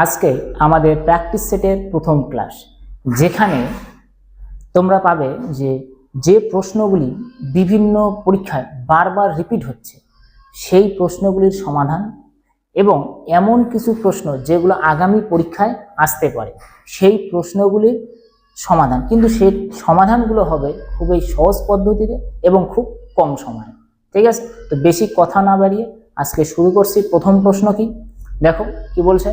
আজকে আমাদের প্র্যাকটিস সেটের প্রথম ক্লাস, যেখানে তোমরা পাবে যে প্রশ্নগুলি বিভিন্ন পরীক্ষায় বারবার রিপিট হচ্ছে সেই প্রশ্নগুলির সমাধান এবং এমন কিছু প্রশ্ন যেগুলো আগামী পরীক্ষায় আসতে পারে সেই প্রশ্নগুলির সমাধান, কিন্তু সেই সমাধানগুলো হবে খুবই সহজ পদ্ধতিতে এবং খুব কম সময়ে। ঠিক আছে, তো বেশি কথা না বাড়িয়ে আজকে শুরু করছি। প্রথম প্রশ্ন কি দেখো, কি বলছে?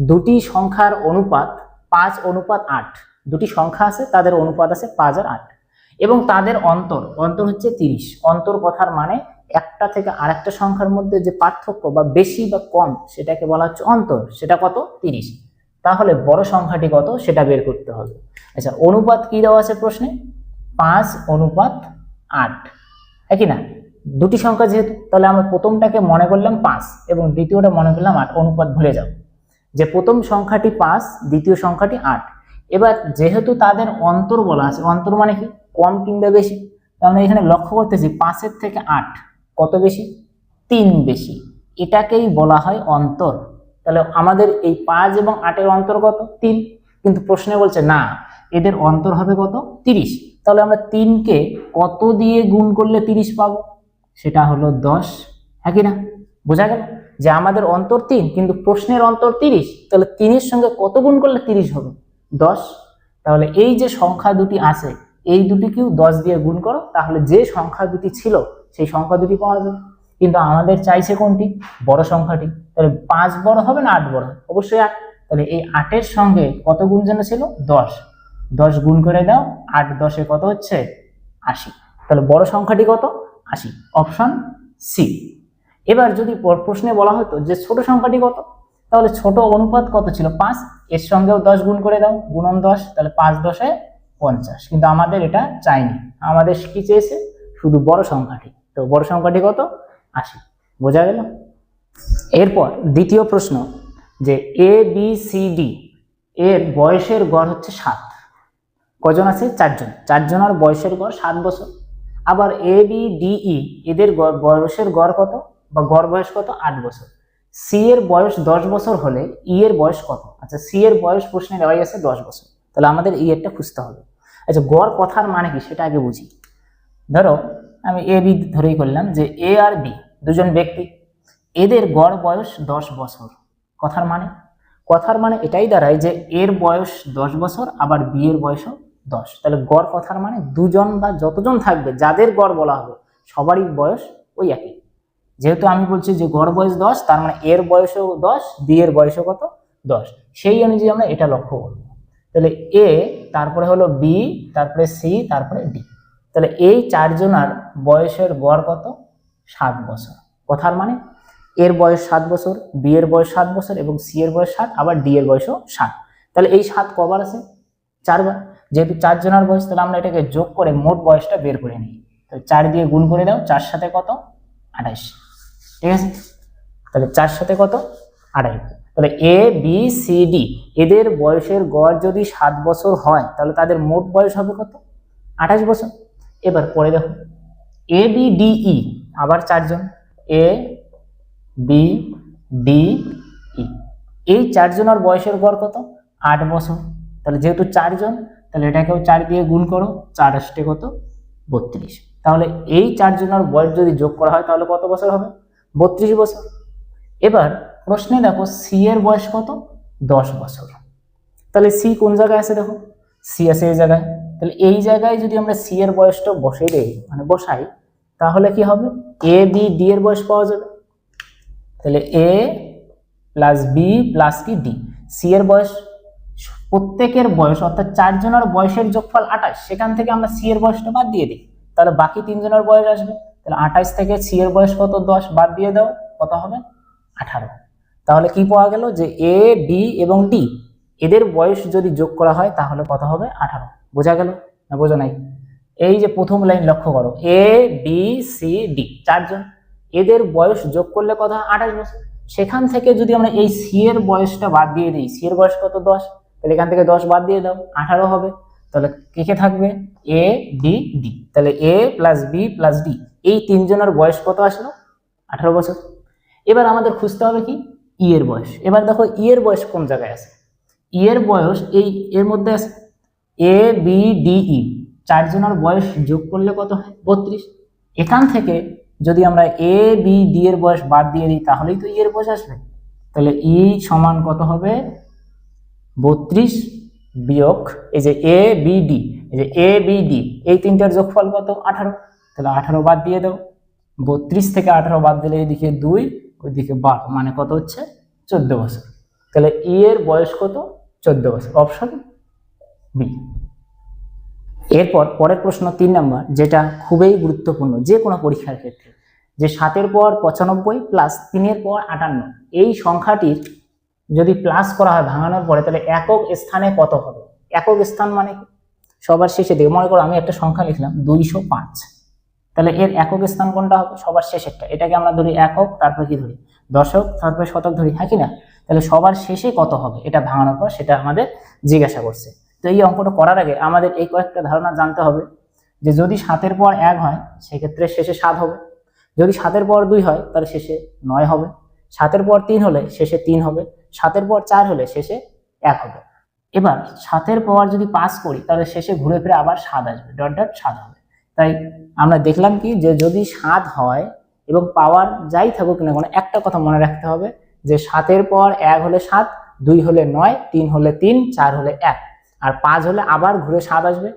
দুটি সংখ্যার অনুপাত 5:8। দুটি সংখ্যা আছে, তাদের অনুপাত আছে 5 আর 8 এবং তাদের অন্তর হচ্ছে 30। অন্তর কথার মানে একটা থেকে আরেকটা সংখ্যার মধ্যে যে পার্থক্য বা বেশি বা কম সেটাকে বলা হচ্ছে অন্তর। সেটা কত? 30। তাহলে বড় সংখ্যাটি কত সেটা বের করতে হবে। আচ্ছা, অনুপাত কি দেওয়া আছে প্রশ্নে? 5:8, একই না? দুটি সংখ্যা যেহেতু, তাহলে আমরা প্রথমটাকে মনে করলাম 5 এবং দ্বিতীয়টা মনে করলাম 8। অনুপাত ভুলে যাও যে প্রথম সংখ্যাটি 5, দ্বিতীয় সংখ্যাটি 8। এবার যেহেতু তাদের অন্তর বলা আছে, অন্তর মানে কি? কম কিংবা বেশি। আমরা এখানে লক্ষ্য করতেছি 5-এর থেকে 8 কত বেশি? 3 বেশি। এটাকেই বলা হয় অন্তর। তাহলে আমাদের এই 5 এবং 8-এর অন্তর কত? 3। কিন্তু প্রশ্নে বলছে না, এদের অন্তর হবে কত? 30। তাহলে আমরা 3কে কত দিয়ে গুণ করলে 30 পাবো? সেটা হলো 10। হ্যাঁ কি না? বোঝা গেল যে আমাদের অন্তর 3 কিন্তু প্রশ্নের অন্তর 30। তাহলে 3-এর সঙ্গে কত গুণ করলে 30 হবে? 10। তাহলে এই যে সংখ্যা দুটি আছে, এই দুটিকেও 10 দিয়ে গুণ করো, তাহলে যে সংখ্যা দুটি ছিল সেই সংখ্যা দুটি পাওয়া যাবে। কিন্তু আমাদের চাইছে কোনটি? বড় সংখ্যাটি। তাহলে 5 বড় হবে না 8 বড় হবে? অবশ্যই 8। তাহলে এই 8-এর সঙ্গে কত গুণ যেন ছিল? 10। 10 গুণ করে দাও, 8 10-এ কত হচ্ছে? 80। তাহলে বড় সংখ্যাটি কত? 80। Option C. এবার যদি প্রশ্নে বলা হতো যে ছোট সংখ্যাটি কত, তাহলে ছোট অনুপাত কত ছিল? 5। এর সঙ্গেও 10 গুণ করে দাও, গুণন 10। তাহলে 5 10-এ 50। কিন্তু আমাদের এটা চাইনি, আমাদের কি চেয়েছে? শুধু বড় সংখ্যাটি। তো বড় সংখ্যাটি কত? 80। বোঝা গেল? এরপর দ্বিতীয় প্রশ্ন, যে এ বি সি ডি এর বয়সের গড় হচ্ছে 7। কজন আছে? 4 জন। 4 জনের বয়সের গড় 7 বছর। আবার এ বি ডি ই এদের বয়সের গড় কত বা গড় বয়স কত? 8 বছর। সি এর বয়স 10 বছর হলে ই এর বয়স কত? আচ্ছা, সি এর বয়স প্রশ্নে দেওয়াই আছে 10 বছর। তাহলে আমাদের ই এরটা খুঁজতে হবে। আচ্ছা, গড় কথার মানে কি সেটা আগে বুঝি। ধরো আমি এ বি ধরেই করলাম যে এ আর বি দুজন ব্যক্তি, এদের গড় বয়স 10 বছর। কথার মানে এটাই দাঁড়ায় যে এর বয়স 10 বছর, আবার বি এর বয়সও 10। তাহলে গড় কথার মানে দুজন বা যতজন থাকবে যাদের গড় বলা হবে সবারই বয়স ওই একই। যেহেতু আমি বলছি যে গড় বয়স 10, তার মানে এর বয়সও 10, বি এর বয়সও কত? 10। সেই অনুযায়ী আমরা এটা লক্ষ্য করব। তাহলে এ, তারপরে হলো বি, তারপরে সি, তারপরে ডি। তাহলে এই 4 জনের বয়সের গড় কত? 7 বছর। কথার মানে এর বয়স 7 বছর, বি এর বয়স 7 বছর এবং সি এর বয়স 7, আবার ডি এর বয়সও 7। তাহলে এই 7 কবার আছে? 4 বার। যেহেতু 4 জনের বয়স, তাহলে আমরা এটাকে যোগ করে মোট বয়সটা বের করে নিই। তো 4 দিয়ে গুণ করে দাও, 4 সাথে কত? 28। ঠিক আছে, তাহলে 4 সাথে কত? 28। তাহলে এ বি সি ডি এদের বয়সের গড় যদি 7 বছর হয়, তাহলে তাদের মোট বয়স হবে কত? 28 বছর। এবার পরে দেখো, এ বি ডি ই আবার 4 জন, এ বি ডি ই এই 4 জনের বয়সের গড় কত? 8 বছর। তাহলে যেহেতু 4 জন, তাহলে এটাকেও 4 দিয়ে গুণ করো, 4 আসতে কত? 32। তাহলে এই 4 জনের বয়স যদি যোগ করা হয় তাহলে কত বছর হবে? 32 বছর। এবার প্রশ্নে দেখো সি এর বয়স কত? 10 বছর। তাহলে সি কোন জায়গায় আছে? দেখো সি আছে এই জায়গায়। তাহলে এই জায়গায় যদি আমরা সি এর বয়সটা বসাই, তাহলে কি হবে? এ বি ডি এর বয়স পাওয়া যাবে। তাহলে এ প্লাস বি প্লাস কি ডি, সি এর বয়স, প্রত্যেকের বয়স অর্থাৎ 4 জনের বয়সের যোগফল 28, সেখান থেকে আমরা সি এর বয়সটা বাদ দিয়ে দিই, তাহলে বাকি 3 জনের বয়স আসবে। তাহলে 28 থেকে সি এর বয়স কত? 10, বাদ দিয়ে দাও, কত হবে? 18। তাহলে কি পাওয়া গেল? যে এ বি এবং ডি এদের বয়স যদি যোগ করা হয় তাহলে কত হবে? 18। বোঝা গেল না বোঝা নাই? এই যে প্রথম লাইন লক্ষ্য করো, এ বি সি ডি 4 জন, এদের বয়স যোগ করলে কত হয়? 28 বছর। সেখান থেকে যদি আমরা এই সি এর বয়সটা বাদ দিয়ে দিই, সি এর বয়স কত? 10। তাহলে এখান থেকে 10 বাদ দিয়ে দাও, 18 হবে। তাহলে কে কে থাকবে? A B D. তাহলে এ প্লাস বি প্লাস ডি এই 3 জনের বয়স কত আসলো? 18 বছর। এবার আমাদের খুঁজতে হবে কি? ই এর বয়স। এবার দেখো ই এর বয়স কোন জায়গায় আছে, ই এর বয়স এই এর মধ্যে আছে, এ বি ডি ই চারজনের বয়স যোগ করলে কত হয় 32। এখান থেকে যদি আমরা এ বি ডি এর বয়স বাদ দিয়ে দিই তাহলেই তো ই এর বয়স আসবে। তাহলে ই সমান কত হবে 32 বিয়োগ এই যে এ বি ডি, এই যে এ বি ডি এই তিনটার যোগফল কত 18। তাহলে 18 বাদ দিয়ে দাও, 32 থেকে 18 বাদ দিলে এইদিকে 2 ওইদিকে 12 মানে কত হচ্ছে 14 বছর। তাহলে ই এর বয়স কত 14 বছর, অপশন বি। এরপর পরের প্রশ্ন 3 নম্বর, যেটা খুবই গুরুত্বপূর্ণ যে কোনো পরীক্ষার ক্ষেত্রে, যে 7 এর পর 95 প্লাস 3 এর পর 58 এই সংখ্যাটির যদি প্লাস করা হয় ভাঙানোর পরে তাহলে একক স্থানে কত হবে। একক স্থান মানে সবার শেষে দিকে, মনে করো আমি একটা সংখ্যা লিখলাম 205, তাহলে এর একক স্থান কোনটা হবে সবার শেষেরটা, এটাকে আমরা ধরি একক, তারপরে কি ধরি দশক, তারপরে শতক ধরি, হ্যাঁ কি না। তাহলে সবার শেষে কত হবে এটা ভাঙানোর পর সেটা আমাদের জিজ্ঞাসা করছে। তো এই অঙ্কটা করার আগে আমাদের এই কয়েকটা ধারণা জানতে হবে, যে যদি 7 এর পর 1 হয় সেক্ষেত্রে শেষে 7 হবে, যদি 7 এর পর 2 হয় তাহলে শেষে 9 হবে, 7 এর পর 3 হলে শেষে 3 হবে, 7 এর পর 4 হলে শেষে 1 হবে। এবার 7 এর পর যদি 5 করি তাহলে শেষে ঘুরে ফিরে আবার 7 আসবে, ডট ডট 7 হবে। তাই আমরা দেখলাম কি, যে যদি 7 হয় এবং পাওয়ার যাই থাকুক না কোনো, একটা কথা মনে রাখতে হবে যে 7 এর পর 1 হলে 7, 2 হলে 9, 3 হলে 3, 4 হলে 1, আর 5 হলে আবার ঘুরে 7 আসবে,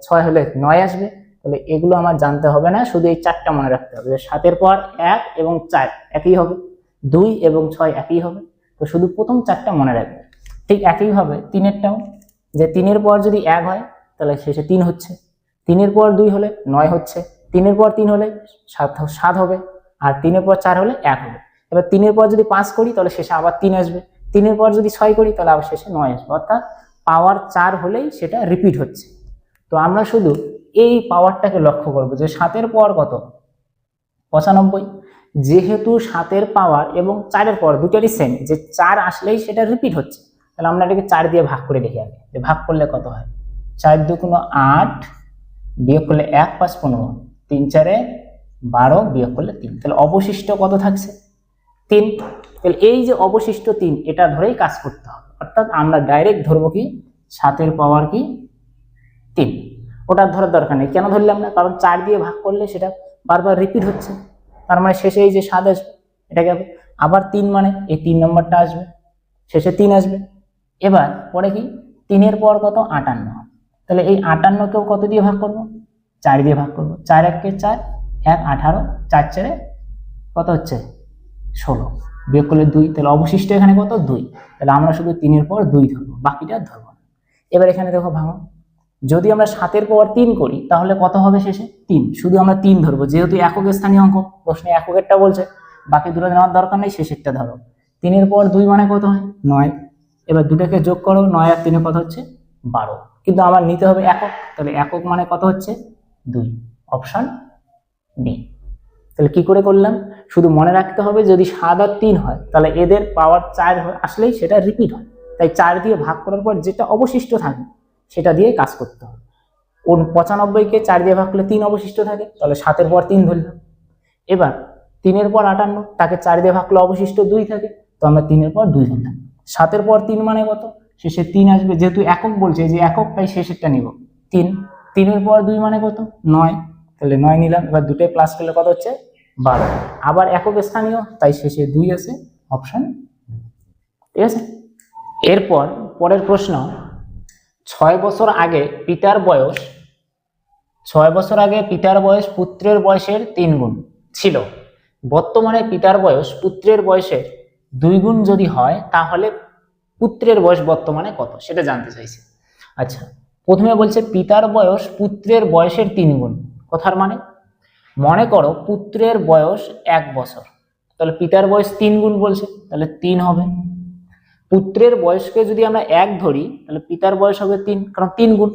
6 হলে 9 আসবে। তাহলে এগুলো আমার জানতে হবে না, শুধু এই 4টা মনে রাখতে হবে, 7 এর পর 1 এবং 4 একই হবে, 2 এবং 6 একই হবে। তো শুধু প্রথম 4টা মনে রাখবে। ঠিক একইভাবে 3 এরটাও, যে 3 এর পর যদি 1 হয় তাহলে শেষে 3 হচ্ছে, 3 এর পর 2 হলে 9 হচ্ছে, 3 এর পর 3 হলে 7 হবে, আর 3 এর পর 4 হলে 1 হবে। এবার 3 এর পর যদি 5 করি তাহলে শেষে আবার 3 আসবে, 3 এর পর যদি 6 করি তাহলে আবার শেষে 9 আসবে, অর্থাৎ পাওয়ার 4 হলেই সেটা রিপিট হচ্ছে। তো আমরা শুধু এই পাওয়ারটাকে লক্ষ্য করব যে 7 এর পর কত 95, যেহেতু 7 এর পাওয়ার এবং 4 এর পাওয়ার দুটোরই সেম, যে 4 আসলেই সেটা রিপিট হচ্ছে, তাহলে আমরা এটাকে 4 দিয়ে ভাগ করে দেখি আগে, যে ভাগ করলে কত হয়। 4 2 8 বিয়োগ করলে 1 5 15, 3 4 12 বিয়োগ করলে 3, তাহলে অবশিষ্ট কত থাকছে 3। তাহলে এই যে অবশিষ্ট 3 এটা ধরেই কাজ করতে হবে, অর্থাৎ আমরা ডাইরেক্ট ধরবো কি 7 এর পাওয়ার কি 3, ওটা ধরার দরকার নেই। কেন ধরলাম না, কারণ 4 দিয়ে ভাগ করলে সেটা বারবার রিপিট হচ্ছে, তার মানে শেষে এই যে 7 আসবে, এটাকে আবার 3 মানে এই 3 নম্বরটা আসবে, শেষে 3 আসবে। এবার পরে কি 3 এর পর কত 58, তাহলে এই 58কেও কত দিয়ে ভাগ করব 4 দিয়ে ভাগ করব, 4 1 কে 4, 1 18, 4 4 কত হচ্ছে 16, বিয়োগ করলে 2, তাহলে অবশিষ্ট এখানে কত 2, তাহলে আমরা শুধু 3 এর পর 2 ধরবো, বাকিটা ধরবো না। এবার এখানে দেখো ভাঙো, যদি আমরা 7 এর পাওয়ার 3 করি তাহলে কত হবে শেষে 3, শুধু আমরা 3 ধরবো, যেহেতু একক স্থানীয় অঙ্ক, প্রশ্নে এককেরটা বলছে, বাকি দুটো নেওয়ার দরকার নেই, শেষেরটা ধরো। 3 এর পর 2 মানে কত হয় 9, এবার দুটাকে যোগ করো, 9 আর 3 কত হচ্ছে 12, কিন্তু আমার নিতে হবে একক, তাহলে একক মানে কত হচ্ছে 2, অপশন বি। তাহলে কি করে করলাম, শুধু মনে রাখতে হবে যদি 7 আর 3 হয় তাহলে এদের পাওয়ার 4 আসলেই সেটা রিপিট হয়, তাই 4 দিয়ে ভাগ করার পর যেটা অবশিষ্ট থাকে সেটা দিয়ে কাজ করতে হবে। 95কে 4 দিয়ে ভাগ করলে 3 অবশিষ্ট থাকে, তাহলে 7 এর পর 3 ধরলাম। এবার 3 এর পর 58, তাকে 4 দিয়ে ভাগ করলে অবশিষ্ট 2 থাকে, তো আমরা 3 এর পর 2 ধরলাম। 7 এর পর 3 মানে কত, শেষে 3 আসবে, যেহেতু একক বলছে যে একক তাই শেষেরটা নিব 3, 3 এর পর 2 মানে কত 9, তাহলে 9 নিলাম, এবার দুটোই প্লাস করলে কত হচ্ছে 12, আবার একক স্থানীয় তাই শেষে 2 আছে, অপশন ঠিক আছে। এরপর পরের প্রশ্ন, 6 বছর আগে পিতার বয়স 6 বছর আগে পিতার বয়স পুত্রের বয়সের 3 গুণ ছিল, বর্তমানে পিতার বয়স পুত্রের বয়সের 2 গুণ যদি হয় তাহলে পুত্রের বয়স বর্তমানে কত, সেটা জানতে চাইছে। আচ্ছা, প্রথমে বলছে পিতার বয়স পুত্রের বয়সের 3 গুণ, কথার মানে মনে করো পুত্রের বয়স 1 বছর, তাহলে পিতার বয়স 3 গুণ বলছে, তাহলে 3 হবে। পুত্রের বয়সকে যদি আমরা 1 ধরি তাহলে পিতার বয়স হবে 3, কারণ 3 গুণ।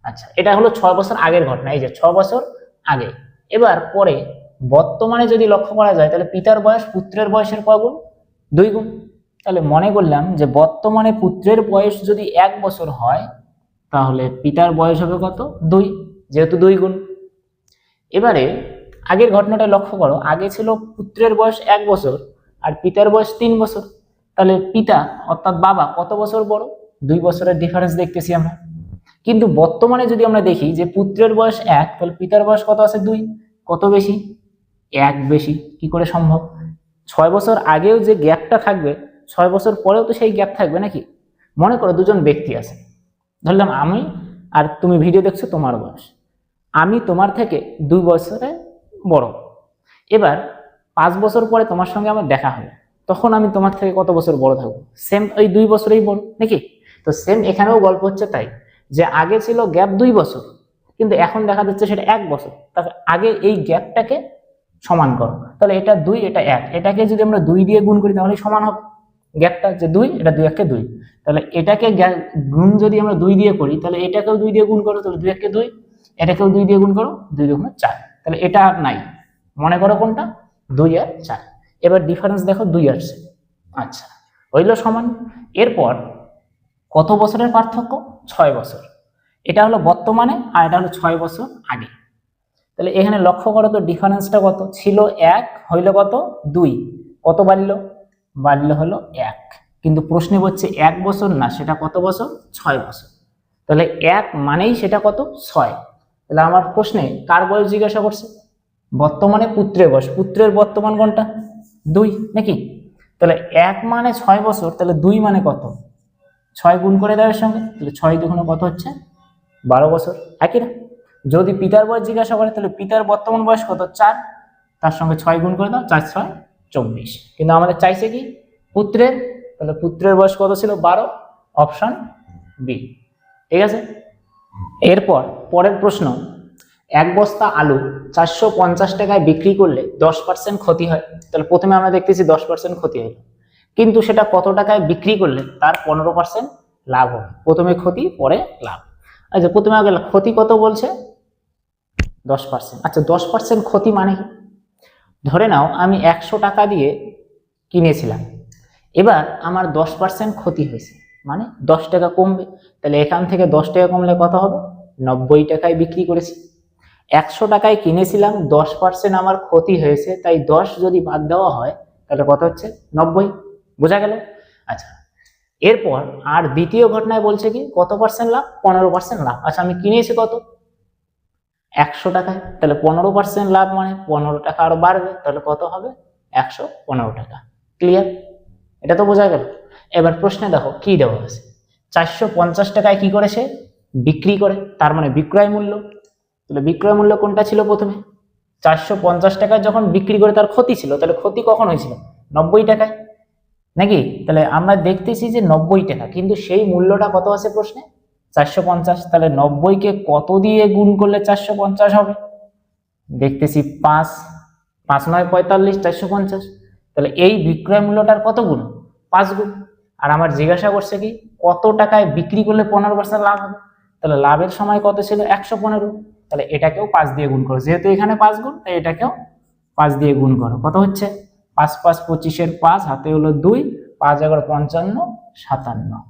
আচ্ছা, এটা হলো 6 বছর আগের ঘটনা, এই যে 6 বছর আগে। এবার পরে বর্তমানে যদি লক্ষ্য করা যায় তাহলে পিতার বয়স পুত্রের বয়সের কয় গুণ 2 গুণ, তাহলে মনে করলাম যে বর্তমানে পুত্রের বয়স যদি 1 বছর হয় তাহলে পিতার বয়স হবে কত 2, যেহেতু 2 গুণ। এবারে আগের ঘটনাটা লক্ষ্য করো, আগে ছিল পুত্রের বয়স 1 বছর আর পিতার বয়স 3 বছর, তাহলে পিতা অর্থাৎ বাবা কত বছর বড়? 2 বছরের ডিফারেন্স দেখতেছি আমরা। কিন্তু বর্তমানে যদি আমরা দেখি যে পুত্রের বয়স 1, তাহলে পিতার বয়স কত আছে? 2, কত বেশি? 1 বেশি। কি করে সম্ভব? 6 বছর আগেও যে গ্যাপটা থাকবে 6 বছর পরেও তো সেই গ্যাপ থাকবে নাকি? মনে করো দুজন ব্যক্তি আছে, ধরলাম আমি আর তুমি ভিডিও দেখছো, তোমার বয়স, আমি তোমার থেকে 2 বছরে বড়। এবার 5 বছর পরে তোমার সঙ্গে আমার দেখা হবে, তখন আমি তোমার থেকে কত বছর বড় থাকবো? সেম ওই 2 বছরেই বড় নাকি? তো সেম এখানেও গল্প হচ্ছে তাই, যে আগে ছিল গ্যাপ 2 বছর, কিন্তু এখন দেখা যাচ্ছে সেটা 1 বছর। তাহলে আগে এই গ্যাপটাকে সমান করো, তাহলে এটা 2 এটা 1, এটাকে যদি আমরা 2 দিয়ে গুণ করি তাহলে সমান হবে গ্যাপটা, যে 2 এটা 2 1 2। তাহলে এটাকে গুণ যদি আমরা 2 দিয়ে করি, তাহলে এটাকেও 2 দিয়ে গুণ করো, তাহলে 2 1 2, এটাকেও 2 দিয়ে গুণ করো, 2 2 4। তাহলে এটা আর নাই, মনে করো কোনটা? 2 আর 4। এবার ডিফারেন্স দেখো 2 আর 4। আচ্ছা, হইলো সমান। এরপর কত বছরের পার্থক্য? 6 বছর। এটা হলো বর্তমানে আর এটা হলো 6 বছর আগে। তাহলে এখানে লক্ষ্য করো তো ডিফারেন্সটা কত ছিল? 1 হইলো কত? 2। কত বাড়লো? বাড়লো হলো 1। কিন্তু প্রশ্নে বলছে 1 বছর না, সেটা কত বছর? 6 বছর। তাহলে 1 মানেই সেটা কত? 6। তাহলে আমার প্রশ্নে কার বয়স জিজ্ঞাসা করছে? বর্তমানে পুত্রের বয়স। পুত্রের বর্তমান কোনটা? 2 নাকি? তাহলে 1 মানে 6 বছর, তাহলে 2 মানে কত? 6 গুণ করে দেওয়ার সঙ্গে, তাহলে 6 দুগুণে কত হচ্ছে? 12 বছর। একই না? যদি পিতার বয়স জিজ্ঞাসা করে, তাহলে পিতার বর্তমান বয়স কত? 4, তার সঙ্গে 6 গুণ করে দাও, 4 6 24। কিন্তু আমাদের চাইছে কি? পুত্রের। তাহলে পুত্রের বয়স কত ছিল? 12, অপশন বি। ঠিক আছে। এরপর পরের প্রশ্ন, 1 বস্তা আলু 450 টাকায় বিক্রি করলে 10% ক্ষতি হয়। তাহলে প্রথমে আমরা দেখতেছি 10% ক্ষতি হয়, কিন্তু সেটা কত টাকায় বিক্রি করলে তার 15% লাভ হবে? প্রথমে ক্ষতি, পরে লাভ। আচ্ছা, প্রথমে আগে ক্ষতি কত বলছে? 10%। আচ্ছা, 10% ক্ষতি মানে কি? ধরে নাও আমি 100 টাকা দিয়ে কিনেছিলাম, এবার আমার 10% ক্ষতি হয়েছে, মানে 10 টাকা কমবে। তাহলে এখান থেকে 10 টাকা কমলে কত হবে? 90 টাকায় বিক্রি করেছি। 100 টাকায় কিনেছিলাম, 10% আমার ক্ষতি হয়েছে, তাই 10 যদি বাদ দেওয়া হয় তাহলে কত হচ্ছে? 90। বোঝা গেল? আচ্ছা, এরপর আর দ্বিতীয় ঘটনায় বলছে কি? কত পার্সেন্ট লাভ? 15% লাভ। আচ্ছা, আমি কিনেছি কত? 100 টাকায়, তাহলে 15% লাভ মানে 15 টাকা আরো বাড়বে, তাহলে কত হবে? 115 টাকা। ক্লিয়ার? এটা তো বোঝা গেল। এবার প্রশ্নে দেখো কি দেওয়া আছে। 450 টাকায় কি করেছে? বিক্রি করে, তার মানে বিক্রয় মূল্য। তাহলে বিক্রয় মূল্য কোনটা ছিল প্রথমে? 450 টাকায় যখন বিক্রি করে তার ক্ষতি ছিল, তাহলে ক্ষতি কখন হয়েছিল? 90 টাকায় নাকি? তাহলে আমরা দেখতেছি যে 90 টাকা, কিন্তু সেই মূল্যটা কত আছে প্রশ্নে? 450। তাহলে 90 কে কত দিয়ে গুণ করলে 450 হবে? দেখতেছি 5, 5 9 45, 450। তাহলে এই বিক্রয় মূল্যটার কত গুণ? 5 গুণ। আর আমার জিজ্ঞাসা করছে কি? কত টাকায় বিক্রি করলে 15% লাভ হবে? তাহলে লাভের সময় কত ছিল? 115। তাহলে এটাকেও 5 দিয়ে গুণ করো, যেহেতু এখানে 5 গুণ, তাই এটাকেও 5 দিয়ে গুণ করো। কত হচ্ছে? 5 5 25 5, হাতে হলো 2, 5 11 55 57,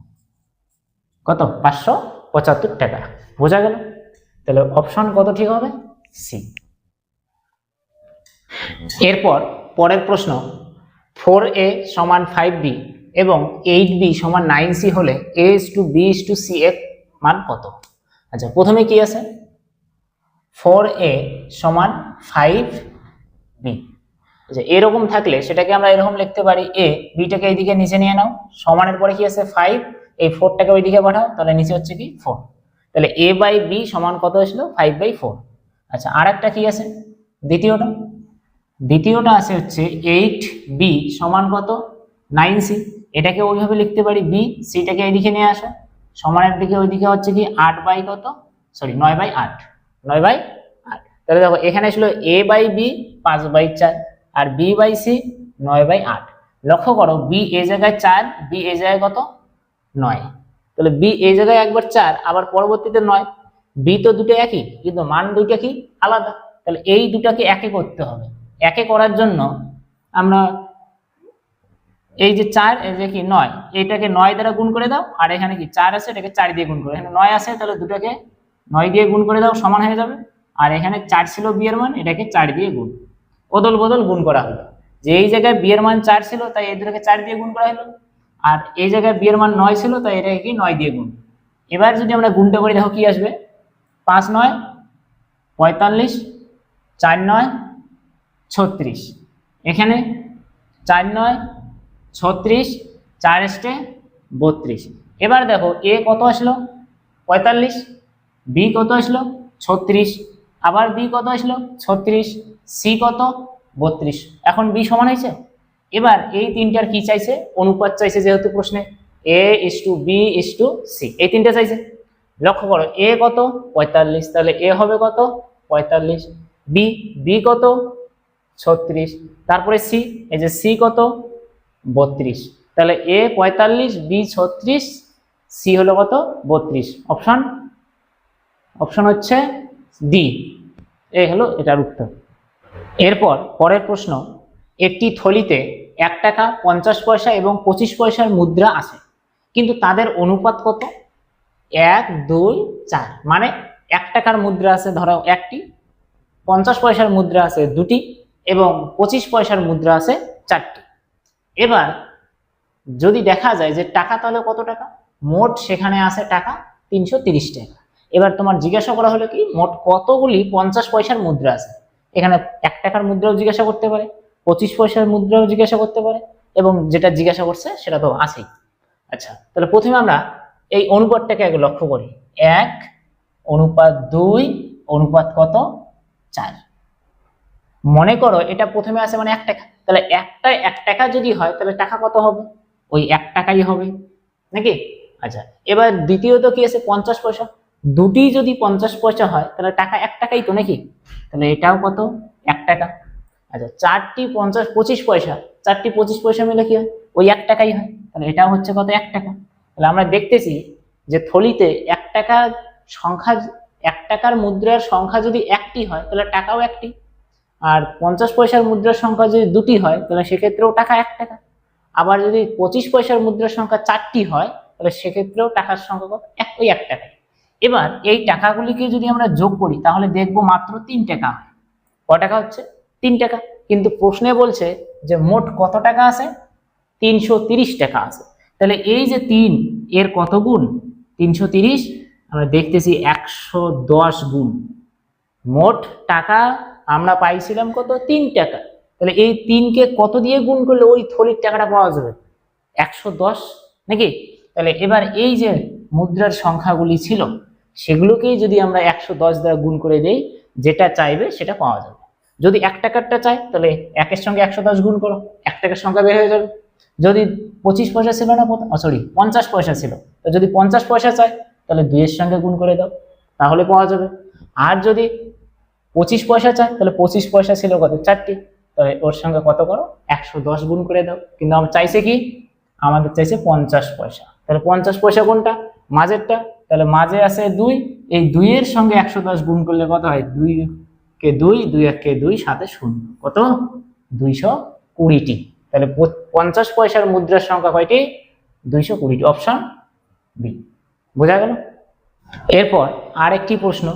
কত? 575 টাকা। বোঝা গেল? তাহলে অপশন কত ঠিক হবে? সি। এরপর পরের প্রশ্ন, 4a সমান 5b এবং 8b সমান 9c হলে a:b:c এর মান কত? আচ্ছা, প্রথমে কি আছে? 4a সমান 5b। আচ্ছা, এরকম থাকলে সেটাকে আমরা এরকম লিখতে পারি, a, bটাকে এইদিকে নিচে নিয়ে নাও, সমানের পরে কি আছে? 5, এই 4টাকে ওইদিকে পাঠাও, তাহলে নিচে হচ্ছে কি? 4। তাহলে a/b সমান কত হয়েছিল? 5/4। আচ্ছা, আর একটা কি আছে? দ্বিতীয়টা আছে হচ্ছে 8b সমান কত? 9c। এটাকে ওইভাবে লিখতে পারি, b, cটাকে এইদিকে নিয়ে আসো, সমানের দিকে ওইদিকে হচ্ছে কি 8/, কত? সরি 9/8, 9/8। তাহলে দেখো এখানে ছিল a/b 5/4 আর b/c 9/8। লক্ষ্য করো, b এই জায়গায় 4, b এই জায়গায় কত? 9। তাহলে b এই জায়গায় একবার 4, আবার পরবর্তীতে 9। b তো দুটো একই, কিন্তু মান দুইটা কি? আলাদা। তাহলে এই দুটাকে একে করতে হবে। একে করার জন্য আমরা এই যে 4, এই যে কি 9, এইটাকে 9 দ্বারা গুণ করে দাও, আর এখানে কি 4 আছে, এটাকে 4 দিয়ে গুণ করো। এখানে 9 আছে, তাহলে দুটাকে 9 দিয়ে গুণ করে দাও, সমান হয়ে যাবে। আর এখানে 4 ছিল b এর মান, এটাকে 4 দিয়ে গুণ, বদল বদল গুণ করা হলো। যে এই জায়গায় বি এর মান 4 ছিল তাই এই দুটোকে 4 দিয়ে গুণ করা হলো, আর এই জায়গায় বি এর মান 9 ছিল তাই এটাকে কি 9 দিয়ে গুণ। এবার যদি আমরা গুণটা করি দেখো কি আসবে, 5 9 45, 4 9 36, এখানে 4 9 36, 4 এস্টে 32। এবার দেখো এ কত আসলো 45, বি কত আসলো 36, আবার বি কত আসলো 36, সি কত 32। এখন বি সমান হয়েছে। এবার এই তিনটার কি চাইছে, অনুপাত চাইছে, যেহেতু প্রশ্নে A:B:C এই তিনটা চাইছে। লক্ষ্য করো এ কত 45, তাহলে এ হবে কত 45, বি বি কত 36, তারপরে সি, এই যে সি কত 32, তাহলে এ 45, বি 36, সি হলো কত 32। অপশন হচ্ছে ডি, এই হলো এটার উত্তর। এরপর পরের প্রশ্ন, একটি থলিতে 1 টাকা 50 পয়সা এবং 25 পয়সার মুদ্রা আছে, কিন্তু তাদের অনুপাত কত? 1 2 4, মানে 1 টাকার মুদ্রা আছে ধরো একটি, 50 পয়সার মুদ্রা আছে দুটি এবং 25 পয়সার মুদ্রা আছে 4টি। এবার যদি দেখা যায় যে টাকা তাহলে কত টাকা, মোট সেখানে আছে টাকা 330 টাকা। এবার তোমার জিজ্ঞাসা করা হলো কি মোট কতগুলি 50 পয়সার মুদ্রা আছে। এখানে 1 টাকার মুদ্রাও জিজ্ঞাসা করতে পারে, 25 পয়সার মুদ্রাও জিজ্ঞাসা করতে পারে, এবং যেটা জিজ্ঞাসা করছে সেটা তো আছেই। আচ্ছা, তাহলে প্রথমে আমরা এই অনুপাতটাকে আগে লক্ষ্য করি, 1 অনুপাত 2 অনুপাত কত 4। মনে করো এটা প্রথমে আছে মানে 1 টাকা, তাহলে একটা 1 টাকা যদি হয় তাহলে টাকা কত হবে, ওই 1 টাকাই হবে নাকি। আচ্ছা, এবার দ্বিতীয়ত কি আছে 50 পয়সা, দুটি যদি 50 পয়সা হয় তাহলে টাকা 1 টাকাই তো নাকি, তাহলে এটাও কত 1 টাকা। আচ্ছা, 4টি 50 25 পয়সা, 4টি 25 পয়সা মিলে কি হয়, ওই 1 টাকাই হয়, তাহলে এটাও হচ্ছে কত 1 টাকা। তাহলে আমরা দেখতেছি যে থলিতে 1 টাকা সংখ্যা, 1 টাকার মুদ্রার সংখ্যা যদি একটি হয় তাহলে টাকাও একটি, আর 50 পয়সার মুদ্রার সংখ্যা যদি দুটি হয় তাহলে সেক্ষেত্রেও টাকা 1 টাকা। আবার যদি 25 পয়সার মুদ্রার সংখ্যা 4টি হয় তাহলে সেক্ষেত্রেও টাকার সংখ্যা কত, ওই 1 টাকা। এবার এই টাকাগুলিকে যদি আমরা যোগ করি তাহলে দেখবো মাত্র 3 টাকা হয়। ক টাকা হচ্ছে 3 টাকা, কিন্তু প্রশ্নে বলছে যে মোট কত টাকা আছে, 330 টাকা আছে। তাহলে এই যে 3 এর কত গুণ 330, আমরা দেখতেছি 110 গুণ। মোট টাকা আমরা পাইছিলাম কত 3 টাকা, তাহলে এই 3 কে কত দিয়ে গুণ করলে ওই থলির টাকাটা পাওয়া যাবে 110 নাকি। তাহলে এবার এই যে মুদ্রার সংখ্যাগুলি ছিল সেগুলোকেই যদি আমরা 110 দ্বারা গুণ করে দেই, যেটা চাইবে সেটা পাওয়া যাবে। যদি 1 টাকারটা চাই তাহলে 1 এর সঙ্গে 110 গুণ করো, 1 টাকার সংখ্যা বের হয়ে যাবে। যদি 25 পয়সা ছিল না, 50 পয়সা ছিল, তো যদি 50 পয়সা চাই তাহলে 2 এর সঙ্গে গুণ করে দাও, তাহলে পাওয়া যাবে। আর যদি 25 পয়সা চাই তাহলে 25 পয়সা ছিল কত 4টি, তাহলে ওর সঙ্গে কত করো 110 গুণ করে দাও। কিন্তু আমরা চাইছে কি, আমাদের চাইছে 50 পয়সা, তাহলে 50 পয়সা কোনটা, মাঝেরটা, তাহলে মাঝে আছে 2, এই 2 এর সঙ্গে 110 গুণ করলে কত হয়, 2 কে 2, 2 1 কে 2, সাথে 0, কত 220টি। তাহলে 50 পয়সার মুদ্রার সংখ্যা কয়টি, 220টি, অপশন বি। বোঝা গেল। এরপর আরেকটি প্রশ্ন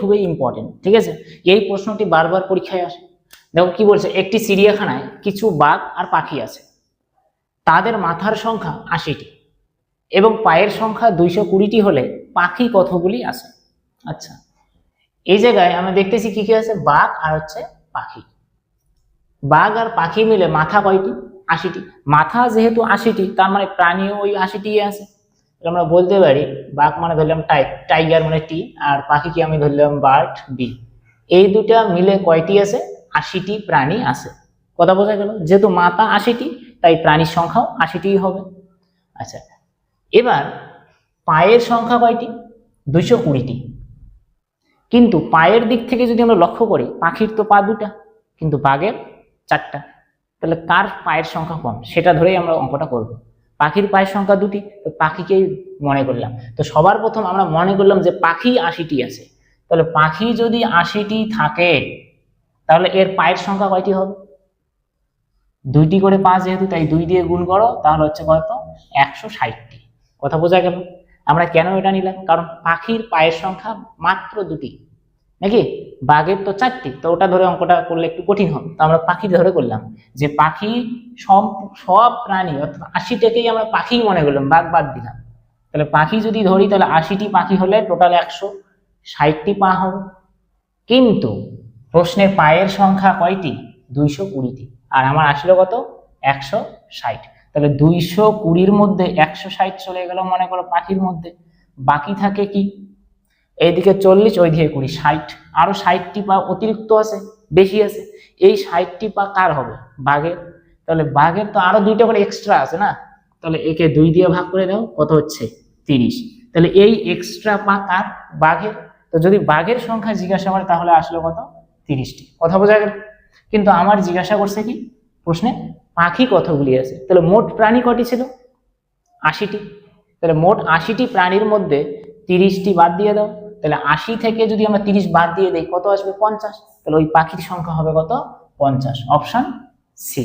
খুবই ইম্পর্টেন্ট, ঠিক আছে, এই প্রশ্নটি বারবার পরীক্ষায় আসে। দেখো কি বলছে, একটি চিড়িয়াখানায় কিছু বাঘ আর পাখি আছে, তাদের মাথার সংখ্যা 80টি এবং পায়ের সংখ্যা 220টি হলে পাখি কতগুলি আছে। আচ্ছা, এই জায়গায় আমরা দেখতেছি কি কি আছে, বাঘ আর হচ্ছে পাখি। বাঘ আর পাখি মিলে মাথা কয়টি, 80টি। মাথা যেহেতু 80টি, তার মানে প্রাণীও ওই 80টি আছে। আমরা বলতে পারি বাঘ মানে ধরলাম টাইগার মানে টি, আর পাখিকে আমি ধরলাম বার্ড বি। এই দুটা মিলে কয়টি আছে, 80টি প্রাণী আছে। কথা বোঝা গেল, যেহেতু মাথা 80টি তাই প্রাণীর সংখ্যাও 80টি হবে। আচ্ছা, এবার পায়ের সংখ্যা কয়টি, 220টি। কিন্তু পায়ের দিক থেকে যদি আমরা লক্ষ্য করি, পাখির তো পা 2টা কিন্তু বাঘের 4টা, তাহলে কার পায়ের সংখ্যা কম সেটা ধরেই আমরা অঙ্কটা করব। পাখির পায়ের সংখ্যা 2টি, তো পাখিকেই মনে করলাম। তো সবার প্রথম আমরা মনে করলাম যে পাখি 80টি আছে, তাহলে পাখি যদি 80টি থাকে তাহলে এর পায়ের সংখ্যা কয়টি হবে, 2টি করে 5 যেহেতু, তাই 2 দিয়ে গুণ করো, তাহলে হচ্ছে কত 160টি। কথা বোঝা গেল। আমরা কেন এটা নিলাম, কারণ পাখির পায়ের সংখ্যা মাত্র 2টি, নাকি? বাঘের তো 4টি, তো ওটা ধরে অঙ্কটা করলে একটু কঠিন হবে, তো আমরা পাখি ধরে করলাম যে পাখি সব সব প্রাণী অর্থাৎ 80টাকেই আমরা পাখি মনে করলাম, বাঘ বাদ দিলাম। তাহলে পাখি যদি ধরি তাহলে 80টি পাখি হলে টোটাল 160টি পা হবে। কিন্তু প্রশ্নে পায়ের সংখ্যা কয়টি? 220টি। আর আমার আসলো কত? 160। তাহলে 220-র মধ্যে 160 চলে গেল মনে করো পাখির মধ্যে, বাকি থাকে কি? এইদিকে 40, ওইদিকে 20, 60। আরো 60টি পা অতিরিক্ত আছে, বেশি আছে। এই 60টি পা কার হবে? বাঘের। তাহলে বাঘের তো আরো 2টা করে এক্সট্রা আছে না, তাহলে একে 2 দিয়ে ভাগ করে দাও, কত হচ্ছে? 30। তাহলে এই এক্সট্রা পা কার? বাঘের। তো যদি বাঘের সংখ্যা জিজ্ঞাসা করে তাহলে আসলো কত? 30টি। কথা বোঝা গেল? কিন্তু আমার জিজ্ঞাসা করছে কি প্রশ্নে পাখি কতগুলি আছে, তাহলে মোট প্রাণী কটি ছিল? 80টি। তাহলে মোট 80টি প্রাণীর মধ্যে 30টি বাদ দিয়ে দাও, তাহলে 80 থেকে যদি আমরা 30 বাদ দিয়ে দেই কত আসবে? 50। তাহলে ওই পাখির সংখ্যা হবে কত? 50। Option C.